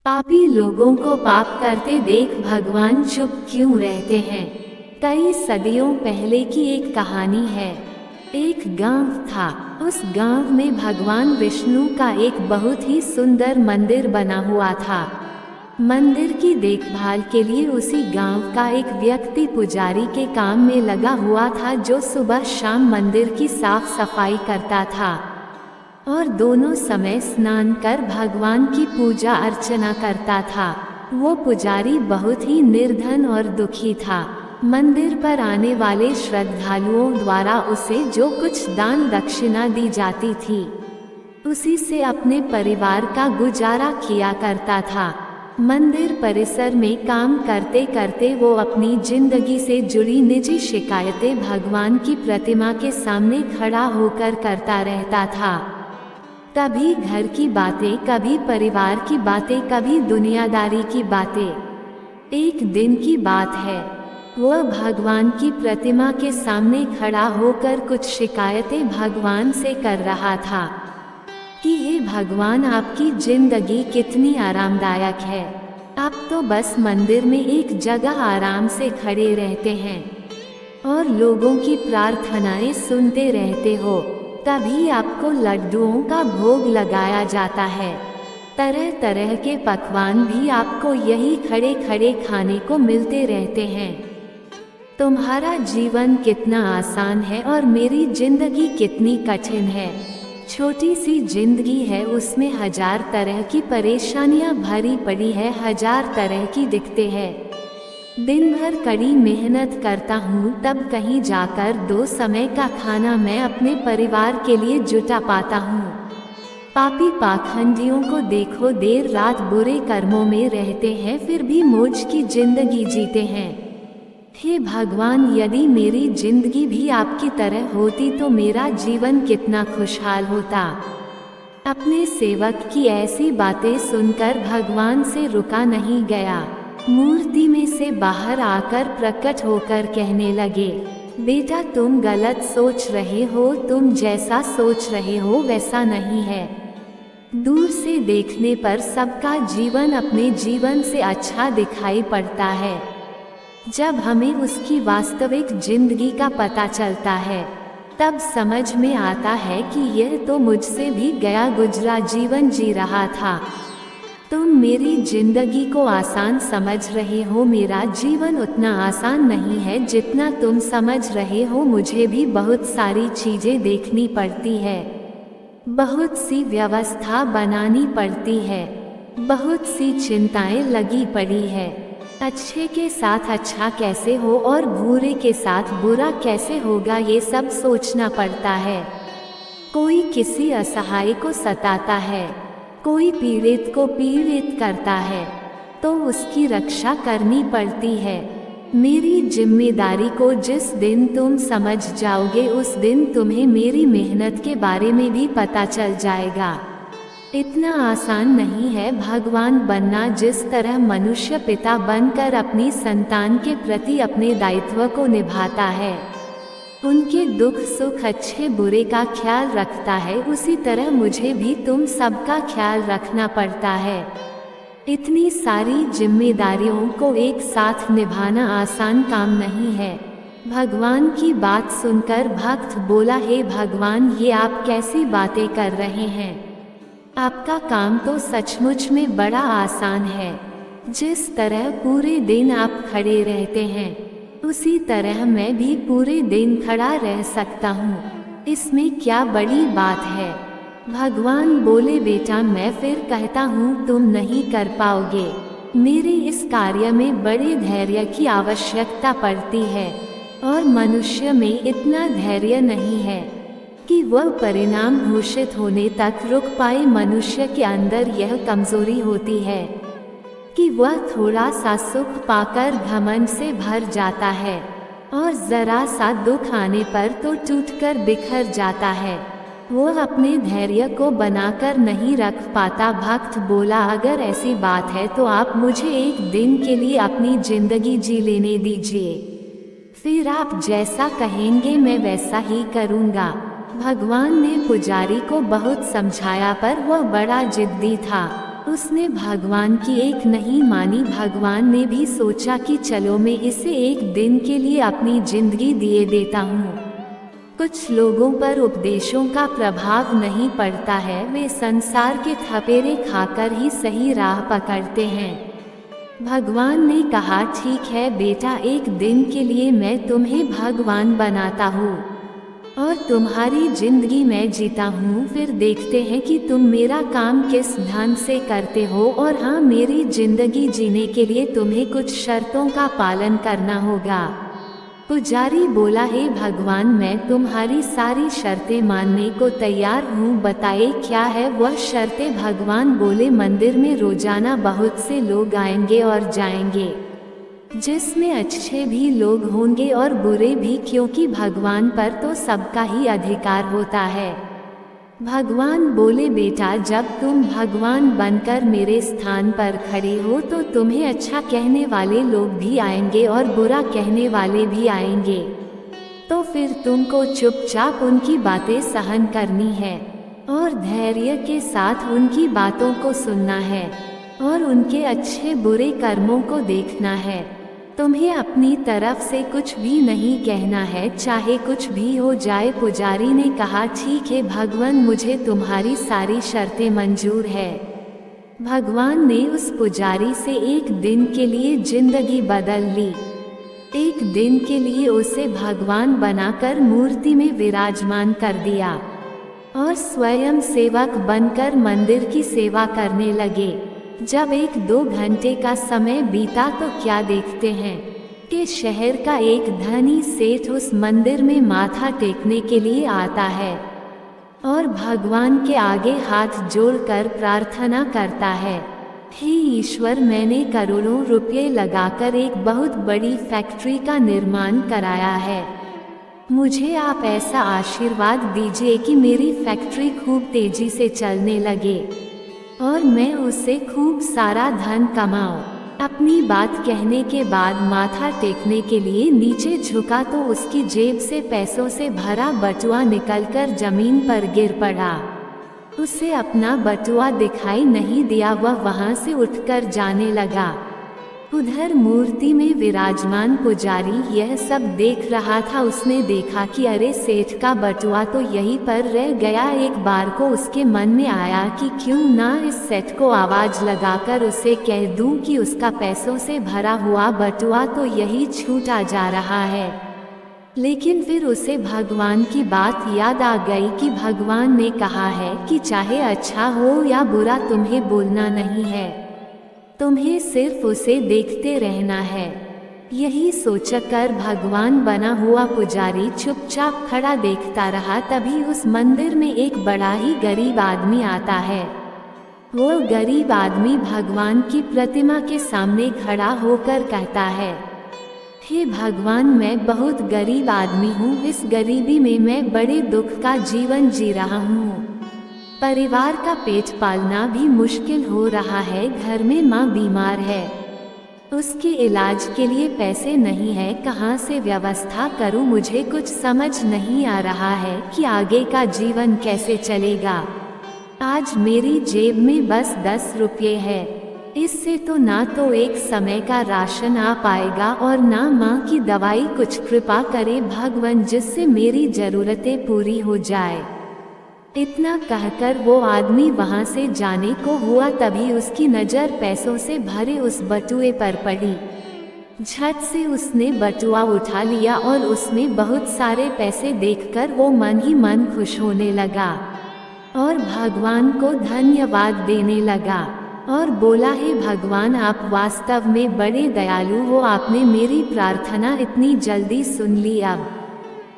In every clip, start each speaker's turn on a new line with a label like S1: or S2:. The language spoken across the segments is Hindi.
S1: पापी लोगों को पाप करते देख भगवान चुप क्यों रहते हैं। कई सदियों पहले की एक कहानी है। एक गांव था। उस गांव में भगवान विष्णु का एक बहुत ही सुंदर मंदिर बना हुआ था। मंदिर की देखभाल के लिए उसी गांव का एक व्यक्ति पुजारी के काम में लगा हुआ था, जो सुबह शाम मंदिर की साफ सफाई करता था और दोनों समय स्नान कर भगवान की पूजा अर्चना करता था। वो पुजारी बहुत ही निर्धन और दुखी था। मंदिर पर आने वाले श्रद्धालुओं द्वारा उसे जो कुछ दान दक्षिणा दी जाती थी, उसी से अपने परिवार का गुजारा किया करता था। मंदिर परिसर में काम करते करते वो अपनी जिंदगी से जुड़ी निजी शिकायतें भगवान की प्रतिमा के सामने खड़ा होकर करता रहता था। कभी घर की बातें, कभी परिवार की बातें, कभी दुनियादारी की बातें। एक दिन की बात है, वह भगवान की प्रतिमा के सामने खड़ा होकर कुछ शिकायतें भगवान से कर रहा था कि हे भगवान, आपकी जिंदगी कितनी आरामदायक है। आप तो बस मंदिर में एक जगह आराम से खड़े रहते हैं और लोगों की प्रार्थनाएं सुनते रहते हो। तभी आपको लड्डुओं का भोग लगाया जाता है। तरह तरह के पकवान भी आपको यही खड़े खड़े खाने को मिलते रहते हैं। तुम्हारा जीवन कितना आसान है और मेरी जिंदगी कितनी कठिन है। छोटी सी जिंदगी है, उसमें हजार तरह की परेशानियां भरी पड़ी है, हजार तरह की दिक्कतें हैं। दिन भर कड़ी मेहनत करता हूँ, तब कहीं जाकर 2 समय का खाना मैं अपने परिवार के लिए जुटा पाता हूँ। पापी पाखंडियों को देखो, देर रात बुरे कर्मों में रहते हैं, फिर भी मौज की जिंदगी जीते हैं। हे भगवान, यदि मेरी जिंदगी भी आपकी तरह होती तो मेरा जीवन कितना खुशहाल होता। अपने सेवक की ऐसी बातें सुनकर भगवान से रुका नहीं गया। मूर्ति में से बाहर आकर प्रकट होकर कहने लगे, बेटा, तुम गलत सोच रहे हो। तुम जैसा सोच रहे हो वैसा नहीं है। दूर से देखने पर सबका जीवन अपने जीवन से अच्छा दिखाई पड़ता है। जब हमें उसकी वास्तविक जिंदगी का पता चलता है, तब समझ में आता है कि यह तो मुझसे भी गया गुजरा जीवन जी रहा था। तुम मेरी जिंदगी को आसान समझ रहे हो, मेरा जीवन उतना आसान नहीं है जितना तुम समझ रहे हो। मुझे भी बहुत सारी चीजें देखनी पड़ती है, बहुत सी व्यवस्था बनानी पड़ती है, बहुत सी चिंताएं लगी पड़ी है। अच्छे के साथ अच्छा कैसे हो और बुरे के साथ बुरा कैसे होगा, ये सब सोचना पड़ता है। कोई किसी असहाय को सताता है, कोई पीड़ित को पीड़ित करता है, तो उसकी रक्षा करनी पड़ती है। मेरी जिम्मेदारी को जिस दिन तुम समझ जाओगे, उस दिन तुम्हें मेरी मेहनत के बारे में भी पता चल जाएगा। इतना आसान नहीं है भगवान बनना। जिस तरह मनुष्य पिता बनकर अपनी संतान के प्रति अपने दायित्व को निभाता है, उनके दुख सुख अच्छे बुरे का ख्याल रखता है, उसी तरह मुझे भी तुम सबका ख्याल रखना पड़ता है। इतनी सारी जिम्मेदारियों को एक साथ निभाना आसान काम नहीं है। भगवान की बात सुनकर भक्त बोला, हे भगवान, ये आप कैसी बातें कर रहे हैं। आपका काम तो सचमुच में बड़ा आसान है। जिस तरह पूरे दिन आप खड़े रहते हैं, उसी तरह मैं भी पूरे दिन खड़ा रह सकता हूँ। इसमें क्या बड़ी बात है। भगवान बोले, बेटा, मैं फिर कहता हूँ तुम नहीं कर पाओगे। मेरे इस कार्य में बड़े धैर्य की आवश्यकता पड़ती है और मनुष्य में इतना धैर्य नहीं है कि वह परिणाम घोषित होने तक रुक पाए। मनुष्य के अंदर यह कमजोरी होती है कि वह थोड़ा सा सुख पाकर घमंड से भर जाता है और जरा सा दुख आने पर तो टूटकर बिखर जाता है। वह अपने धैर्य को बनाकर नहीं रख पाता। भक्त बोला, अगर ऐसी बात है तो आप मुझे एक दिन के लिए अपनी जिंदगी जी लेने दीजिए, फिर आप जैसा कहेंगे मैं वैसा ही करूँगा। भगवान ने पुजारी को बहुत समझाया, पर वह बड़ा जिद्दी था। उसने भगवान की एक नहीं मानी। भगवान ने भी सोचा कि चलो मैं इसे एक दिन के लिए अपनी जिंदगी दिए देता हूँ। कुछ लोगों पर उपदेशों का प्रभाव नहीं पड़ता है, वे संसार के थपेरे खाकर ही सही राह पकड़ते हैं। भगवान ने कहा, ठीक है बेटा, एक दिन के लिए मैं तुम्हें भगवान बनाता हूँ और तुम्हारी जिंदगी मैं जीता हूँ, फिर देखते हैं कि तुम मेरा काम किस ढंग से करते हो। और हाँ, मेरी जिंदगी जीने के लिए तुम्हें कुछ शर्तों का पालन करना होगा। पुजारी बोला, हे भगवान, मैं तुम्हारी सारी शर्तें मानने को तैयार हूँ, बताइए क्या है वह शर्तें। भगवान बोले, मंदिर में रोजाना बहुत से लोग आएंगे और जाएंगे, जिसमें अच्छे भी लोग होंगे और बुरे भी, क्योंकि भगवान पर तो सबका ही अधिकार होता है। भगवान बोले, बेटा, जब तुम भगवान बनकर मेरे स्थान पर खड़े हो तो तुम्हें अच्छा कहने वाले लोग भी आएंगे और बुरा कहने वाले भी आएंगे, तो फिर तुमको चुपचाप उनकी बातें सहन करनी है और धैर्य के साथ उनकी बातों को सुनना है और उनके अच्छे बुरे कर्मों को देखना है। तुम्हें अपनी तरफ से कुछ भी नहीं कहना है, चाहे कुछ भी हो जाए। पुजारी ने कहा, ठीक है भगवान, मुझे तुम्हारी सारी शर्तें मंजूर है। भगवान ने उस पुजारी से एक दिन के लिए जिंदगी बदल ली। एक दिन के लिए उसे भगवान बनाकर मूर्ति में विराजमान कर दिया और स्वयं सेवक बनकर मंदिर की सेवा करने लगे। जब 1-2 घंटे का समय बीता तो क्या देखते हैं कि शहर का एक धनी सेठ उस मंदिर में माथा टेकने के लिए आता है और भगवान के आगे हाथ जोड़कर प्रार्थना करता है, हे ईश्वर, मैंने करोड़ों रुपए लगाकर एक बहुत बड़ी फैक्ट्री का निर्माण कराया है। मुझे आप ऐसा आशीर्वाद दीजिए कि मेरी फैक्ट्री खूब तेजी से चलने लगे और मैं उससे खूब सारा धन कमाऊं। अपनी बात कहने के बाद माथा टेकने के लिए नीचे झुका तो उसकी जेब से पैसों से भरा बटुआ निकलकर जमीन पर गिर पड़ा। उसे अपना बटुआ दिखाई नहीं दिया, वह वहां से उठकर जाने लगा। उधर मूर्ति में विराजमान पुजारी यह सब देख रहा था। उसने देखा कि अरे, सेठ का बटुआ तो यहीं पर रह गया। एक बार को उसके मन में आया कि क्यों ना इस सेठ को आवाज लगाकर उसे कह दूं कि उसका पैसों से भरा हुआ बटुआ तो यही छूटा जा रहा है। लेकिन फिर उसे भगवान की बात याद आ गई कि भगवान ने कहा है कि चाहे अच्छा हो या बुरा तुम्हें बोलना नहीं है, तुम्हें सिर्फ उसे देखते रहना है। यही सोचकर भगवान बना हुआ पुजारी चुपचाप खड़ा देखता रहा। तभी उस मंदिर में एक बड़ा ही गरीब आदमी आता है। वो गरीब आदमी भगवान की प्रतिमा के सामने खड़ा होकर कहता है, हे भगवान, मैं बहुत गरीब आदमी हूँ। इस गरीबी में मैं बड़े दुख का जीवन जी रहा हूँ। परिवार का पेट पालना भी मुश्किल हो रहा है। घर में माँ बीमार है, उसके इलाज के लिए पैसे नहीं है, कहाँ से व्यवस्था करूँ, मुझे कुछ समझ नहीं आ रहा है कि आगे का जीवन कैसे चलेगा। आज मेरी जेब में बस 10 रुपये है, इससे तो ना तो एक समय का राशन आ पाएगा और ना माँ की दवाई। कुछ कृपा करे भगवान, जिससे मेरी जरूरतें पूरी हो जाए। इतना कहकर वो आदमी वहां से जाने को हुआ, तभी उसकी नज़र पैसों से भरे उस बटुए पर पड़ी। झट से उसने बटुआ उठा लिया और उसमें बहुत सारे पैसे देखकर वो मन ही मन खुश होने लगा और भगवान को धन्यवाद देने लगा और बोला, हे भगवान, आप वास्तव में बड़े दयालु हो। आपने मेरी प्रार्थना इतनी जल्दी सुन ली। अब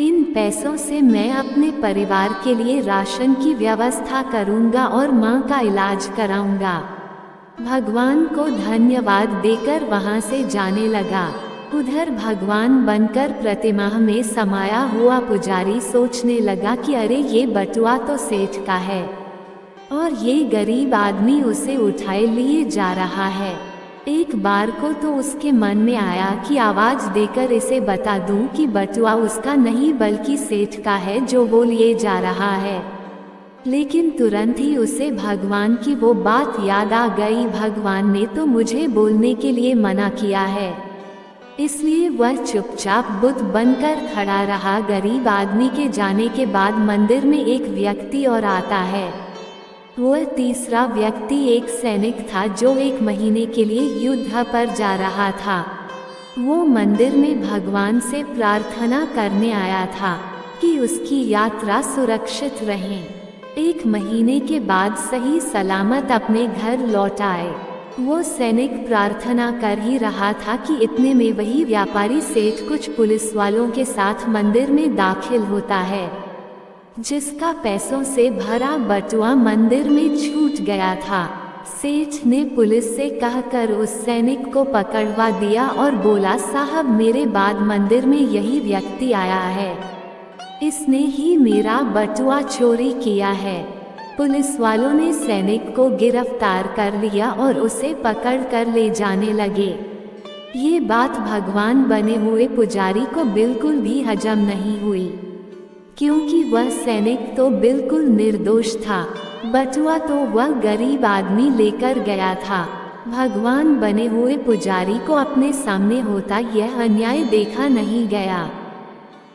S1: इन पैसों से मैं अपने परिवार के लिए राशन की व्यवस्था करूंगा और माँ का इलाज कराऊंगा। भगवान को धन्यवाद देकर वहां से जाने लगा। उधर भगवान बनकर प्रतिमा में समाया हुआ पुजारी सोचने लगा कि अरे, ये बटुआ तो सेठ का है और ये गरीब आदमी उसे उठाए लिए जा रहा है। एक बार को तो उसके मन में आया कि आवाज देकर इसे बता दूं कि बटुआ उसका नहीं बल्कि सेठ का है जो वो लिए जा रहा है। लेकिन तुरंत ही उसे भगवान की वो बात याद आ गई, भगवान ने तो मुझे बोलने के लिए मना किया है। इसलिए वह चुपचाप बुद्ध बनकर खड़ा रहा। गरीब आदमी के जाने के बाद मंदिर में एक व्यक्ति और आता है। वह तीसरा व्यक्ति एक सैनिक था जो 1 महीने के लिए युद्ध पर जा रहा था। वो मंदिर में भगवान से प्रार्थना करने आया था कि उसकी यात्रा सुरक्षित रहे। 1 महीने के बाद सही सलामत अपने घर लौट आए। वो सैनिक प्रार्थना कर ही रहा था कि इतने में वही व्यापारी सेठ कुछ पुलिस वालों के साथ मंदिर में दाखिल होता है, जिसका पैसों से भरा बटुआ मंदिर में छूट गया था। सेठ ने पुलिस से कहकर उस सैनिक को पकड़वा दिया और बोला, साहब मेरे बाद मंदिर में यही व्यक्ति आया है, इसने ही मेरा बटुआ चोरी किया है। पुलिस वालों ने सैनिक को गिरफ्तार कर लिया और उसे पकड़कर ले जाने लगे। ये बात भगवान बने हुए पुजारी को बिल्कुल भी हजम नहीं हुई, क्योंकि वह सैनिक तो बिल्कुल निर्दोष था। बटुआ तो वह गरीब आदमी लेकर गया था। भगवान बने हुए पुजारी को अपने सामने होता यह अन्याय देखा नहीं गया।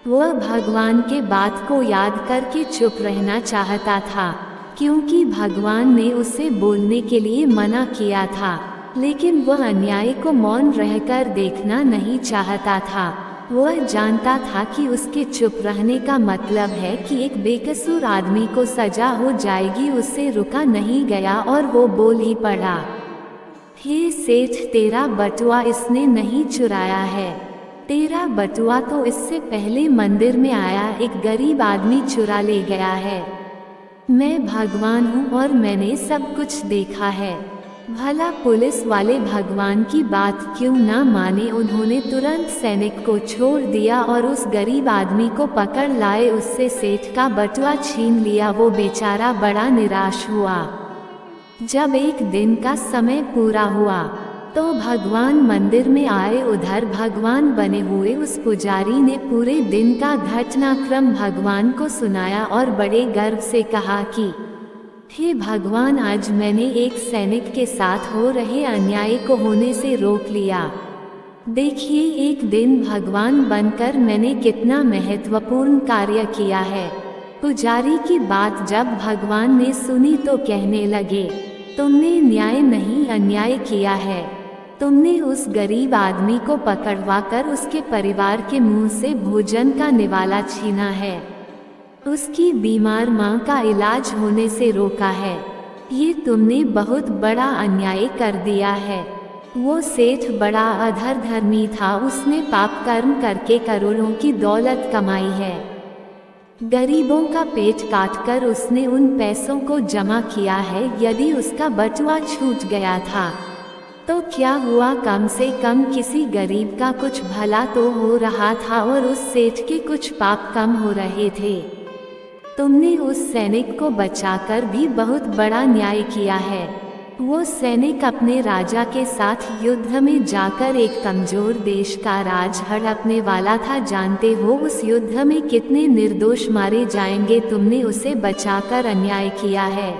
S1: वह भगवान के बात को याद करके चुप रहना चाहता था, क्योंकि भगवान ने उसे बोलने के लिए मना किया था, लेकिन वह अन्याय को मौन रहकर देखना नहीं चाहता था। वह जानता था कि उसके चुप रहने का मतलब है कि एक बेकसूर आदमी को सजा हो जाएगी। उससे रुका नहीं गया और वो बोल ही पड़ा, हे सेठ, तेरा बटुआ इसने नहीं चुराया है। तेरा बटुआ तो इससे पहले मंदिर में आया एक गरीब आदमी चुरा ले गया है। मैं भगवान हूँ और मैंने सब कुछ देखा है। भला पुलिस वाले भगवान की बात क्यों ना माने। उन्होंने तुरंत सैनिक को छोड़ दिया और उस गरीब आदमी को पकड़ लाए। उससे सेठ का बटुआ छीन लिया। वो बेचारा बड़ा निराश हुआ। जब 1 दिन का समय पूरा हुआ तो भगवान मंदिर में आए। उधर भगवान बने हुए उस पुजारी ने पूरे दिन का घटनाक्रम भगवान को सुनाया और बड़े गर्व से कहा कि हे भगवान, आज मैंने एक सैनिक के साथ हो रहे अन्याय को होने से रोक लिया। देखिए, एक दिन भगवान बनकर मैंने कितना महत्वपूर्ण कार्य किया है। पुजारी की बात जब भगवान ने सुनी तो कहने लगे, तुमने न्याय नहीं अन्याय किया है। तुमने उस गरीब आदमी को पकड़वाकर उसके परिवार के मुंह से भोजन का निवाला छीना है। उसकी बीमार मां का इलाज होने से रोका है। ये तुमने बहुत बड़ा अन्याय कर दिया है। वो सेठ बड़ा अधर्मी था। उसने पाप कर्म करके करोड़ों की दौलत कमाई है। गरीबों का पेट काटकर उसने उन पैसों को जमा किया है। यदि उसका बटुआ छूट गया था तो क्या हुआ, कम से कम किसी गरीब का कुछ भला तो हो रहा था और उस सेठ के कुछ पाप कम हो रहे थे। तुमने उस सैनिक को बचाकर भी बहुत बड़ा न्याय किया है। वो सैनिक अपने राजा के साथ युद्ध में जाकर एक कमजोर देश का राज हड़पने वाला था। जानते हो उस युद्ध में कितने निर्दोष मारे जाएंगे। तुमने उसे बचाकर अन्याय किया है।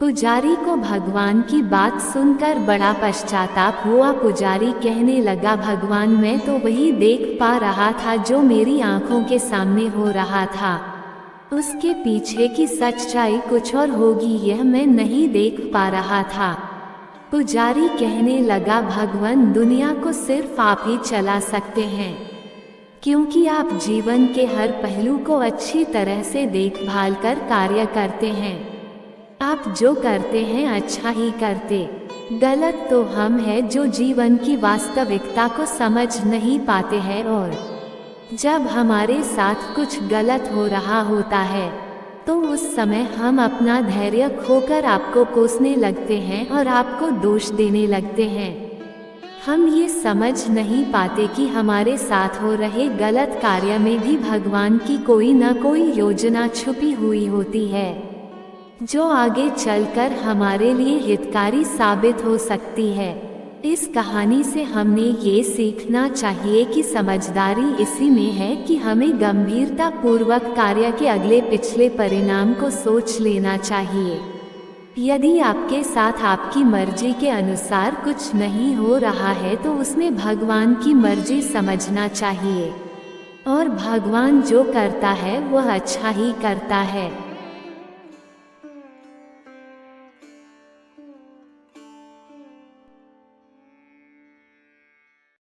S1: पुजारी को भगवान की बात सुनकर बड़ा पश्चाताप हुआ। पुजारी कहने लगा, भगवान, मैं तो वही देख पा रहा था जो मेरी आंखों के सामने हो रहा था। उसके पीछे की सच्चाई कुछ और होगी, यह मैं नहीं देख पा रहा था। पुजारी कहने लगा, भगवान, दुनिया को सिर्फ आप ही चला सकते हैं, क्योंकि आप जीवन के हर पहलू को अच्छी तरह से देखभाल कर कार्य करते हैं। आप जो करते हैं अच्छा ही करते। गलत तो हम हैं जो जीवन की वास्तविकता को समझ नहीं पाते हैं, और जब हमारे साथ कुछ गलत हो रहा होता है तो उस समय हम अपना धैर्य खोकर आपको कोसने लगते हैं और आपको दोष देने लगते हैं। हम ये समझ नहीं पाते कि हमारे साथ हो रहे गलत कार्य में भी भगवान की कोई न कोई योजना छुपी हुई होती है, जो आगे चलकर हमारे लिए हितकारी साबित हो सकती है। इस कहानी से हमने ये सीखना चाहिए कि समझदारी इसी में है कि हमें गंभीरता पूर्वक कार्य के अगले पिछले परिणाम को सोच लेना चाहिए। यदि आपके साथ आपकी मर्जी के अनुसार कुछ नहीं हो रहा है तो उसमें भगवान की मर्जी समझना चाहिए, और भगवान जो करता है वह अच्छा ही करता है।